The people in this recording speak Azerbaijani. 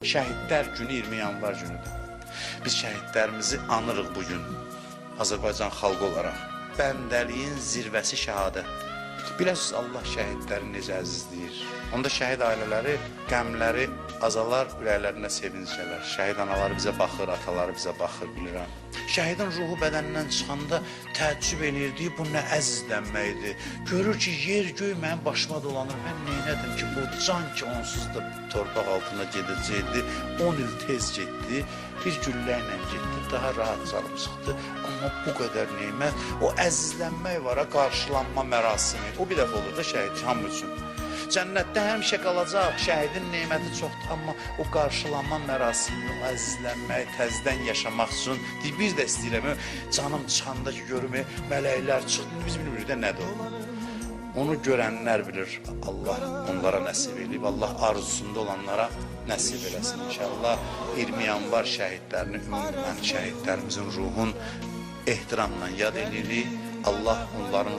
Şəhidlər günü 20 yanvar günüdür. Biz şəhidlərimizi anırıq bugün Azərbaycan xalqı olaraq. Bəndəliyin zirvəsi şəhadətdir. Biləsiniz, Allah şəhidləri necə əzizləyir. Onda şəhid ailələri, qəmləri azalar, ürəklərində sevinç gələr. Şəhid anaları bizə baxır, ataları bizə baxır, bilirəm. Şəhidin ruhu bədənindən çıxanda təəccüb eləyirdi, bu nə əzizlənməkdir. Görür ki, yer göy mənim başıma dolanır, mən neynədim ki, bu can ki onsuz da torpaq altına gedəcəkdi, 10 il tez getdi, bir güllə ilə getdi, daha rahat canım çıxdı. Amma bu qədər neymət, o əzizlənmək var, qarşılanma mərasimi, o bir dəfə olur da şəhid hamı üçün. Cənnətdə həmişə qalacaq, şəhidin neyməti çoxdur, amma o qarşılanma mərasimi, o əzizlənmək, təzdən yaşamaq üçün bir də istəyirəm, canım çıxanda ki, görüm, mələklər çıxdı, biz bilmirik də nədir o. Onu görənlər bilir, Allah onlara nəsib edib, Allah arzusunda olanlara nəsib eləsin inşallah. 20 yanvar şəhidlərini, ümumən şəhidlərimizin ruhun ehtiramla yad edirik. Allah onların